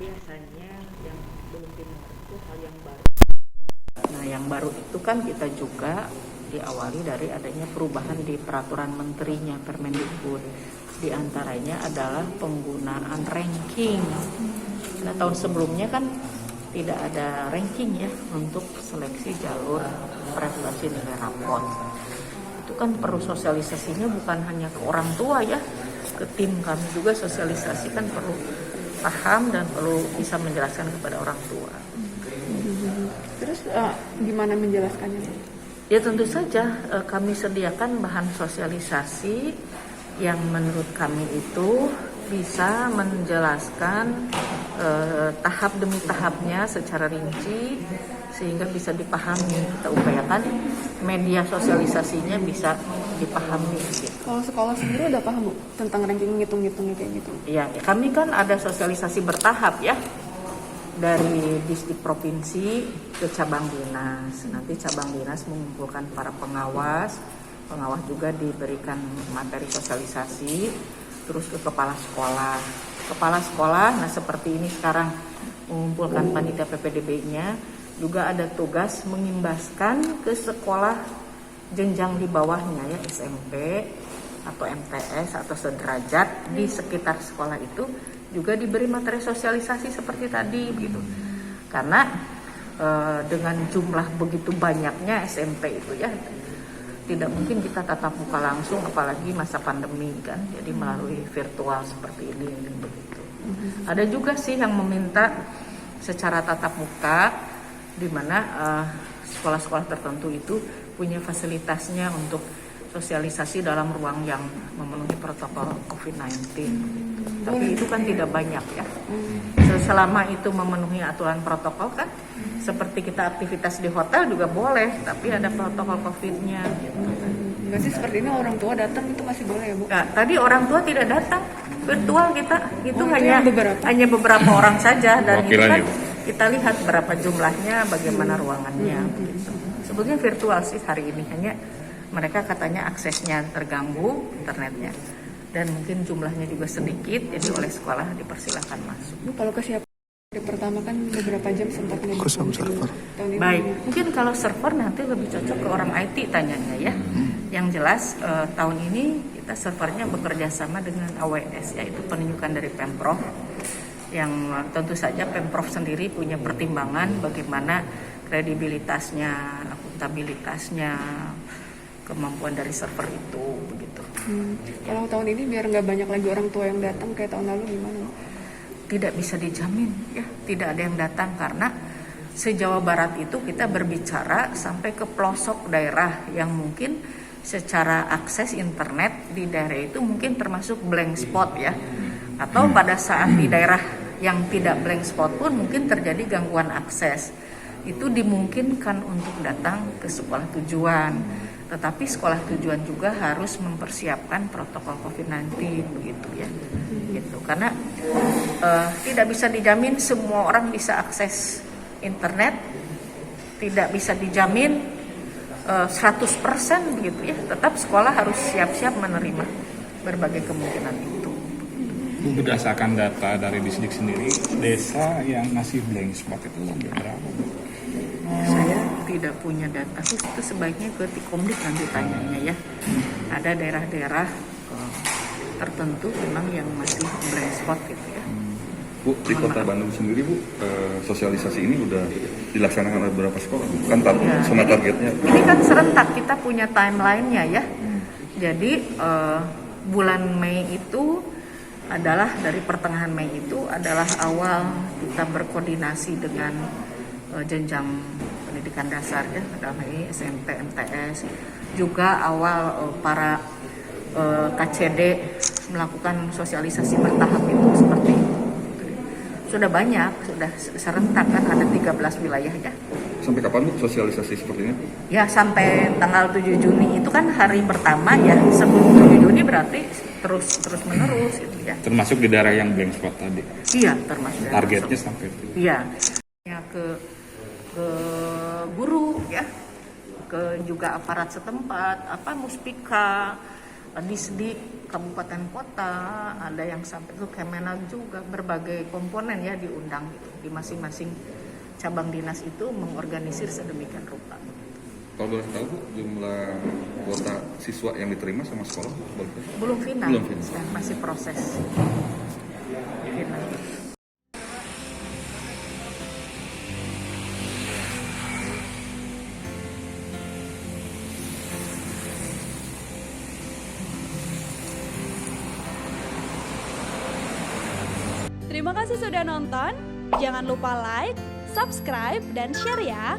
biasanya yang belum didengar itu hal yang baru. Nah, yang baru itu kan kita juga diawali dari adanya perubahan di peraturan menterinya Permendikbud. Di antaranya adalah penggunaan ranking. Nah, tahun sebelumnya kan tidak ada ranking ya untuk seleksi jalur prestasi nilai rapor. Itu kan perlu sosialisasinya bukan hanya ke orang tua ya, ke tim kami juga sosialisasi kan perlu paham dan perlu bisa menjelaskan kepada orang tua. Terus gimana menjelaskannya? Ya tentu saja kami sediakan bahan sosialisasi yang menurut kami itu bisa menjelaskan tahap demi tahapnya secara rinci sehingga bisa dipahami. Kita upayakan media sosialisasinya bisa dipahami. Kalau sekolah sendiri udah paham Bu tentang ranking ngitung-ngitungnya kayak gitu? Ya, kami kan ada sosialisasi bertahap ya. Dari distrik provinsi ke cabang dinas. Nanti cabang dinas mengumpulkan para pengawas juga diberikan materi sosialisasi, terus ke kepala sekolah. Kepala sekolah, nah seperti ini sekarang mengumpulkan panitia PPDB-nya, juga ada tugas mengimbaskan ke sekolah jenjang di bawahnya ya, SMP atau MTS atau sederajat di sekitar sekolah itu juga diberi materi sosialisasi seperti tadi begitu. Karena dengan jumlah begitu banyaknya SMP itu ya tidak mungkin kita tatap muka langsung apalagi masa pandemi kan. Jadi melalui virtual seperti ini begitu. Ada juga sih yang meminta secara tatap muka di mana sekolah-sekolah tertentu itu punya fasilitasnya untuk sosialisasi dalam ruang yang memenuhi protokol COVID-19. Tapi itu kan tidak banyak ya. Selama itu memenuhi aturan protokol kan, seperti kita aktivitas di hotel juga boleh, tapi ada protokol COVID-nya. Gitu. Enggak sih seperti ini orang tua datang itu masih boleh ya Bu? Nah, tadi orang tua tidak datang, virtual kita itu hanya beberapa orang saja dan itu kan kita lihat berapa jumlahnya, bagaimana ruangannya. Gitu. Sebetulnya virtual sih hari ini hanya mereka katanya aksesnya terganggu internetnya dan mungkin jumlahnya juga sedikit, jadi oleh sekolah dipersilakan masuk. Bu, kalau kesiapan hari pertama kan beberapa jam sempat server. Baik, mungkin kalau server nanti lebih cocok ke orang IT tanyanya ya. Yang jelas tahun ini kita servernya bekerja sama dengan AWS, yaitu penunjukan dari Pemprov. Yang tentu saja Pemprov sendiri punya pertimbangan bagaimana kredibilitasnya, akuntabilitasnya, kemampuan dari server itu begitu. Kalau tahun ini biar nggak banyak lagi orang tua yang datang kayak tahun lalu gimana? Tidak bisa dijamin ya, tidak ada yang datang karena se-Jawa Barat itu kita berbicara sampai ke pelosok daerah yang mungkin secara akses internet di daerah itu mungkin termasuk blank spot ya. Atau pada saat di daerah yang tidak blank spot pun mungkin terjadi gangguan akses. Itu dimungkinkan untuk datang ke sekolah tujuan. Tetapi sekolah tujuan juga harus mempersiapkan protokol COVID-19 begitu ya. Gitu. Karena tidak bisa dijamin semua orang bisa akses internet. Tidak bisa dijamin 100% begitu ya. Tetap sekolah harus siap-siap menerima berbagai kemungkinan itu. Berdasarkan data dari distrik sendiri, desa yang masih blank spot itu berapa? Saya tidak punya data itu sebaiknya ke Tikomdik nanti tanyanya ya. Ada daerah-daerah tertentu memang yang masih blank spot gitu ya. Bu, di Kota Bandung sendiri Bu, sosialisasi ini udah dilaksanakan oleh beberapa sekolah? Kan sama targetnya? Ini kan serentak, kita punya timelinenya ya. Jadi bulan Mei itu adalah dari pertengahan Mei itu adalah awal kita berkoordinasi dengan jenjang pendidikan dasar ya, dalam ini SMP, MTS, juga awal para KCD melakukan sosialisasi bertahap itu seperti itu. Sudah banyak, sudah serentak kan ada 13 wilayah ya. Sampai kapan Bu sosialisasi seperti ini? Ya sampai tanggal 7 Juni itu kan hari pertama ya, sebelum 7 Juni berarti terus menerus gitu ya. Termasuk di daerah yang blank spot tadi? Iya, termasuk. Targetnya sampai itu? Iya, ya ke guru ya, ke juga aparat setempat, Muspika, Disdik, kabupaten kota, ada yang sampai ke Kemenag juga, berbagai komponen ya diundang gitu. Di masing-masing cabang dinas itu mengorganisir sedemikian rupa. Kalau boleh tahu Bu, jumlah kuota siswa yang diterima sama sekolah boleh tahu? Belum final, Belum final. sedang masih proses final. Terima kasih sudah nonton. Jangan lupa like, subscribe, dan share ya.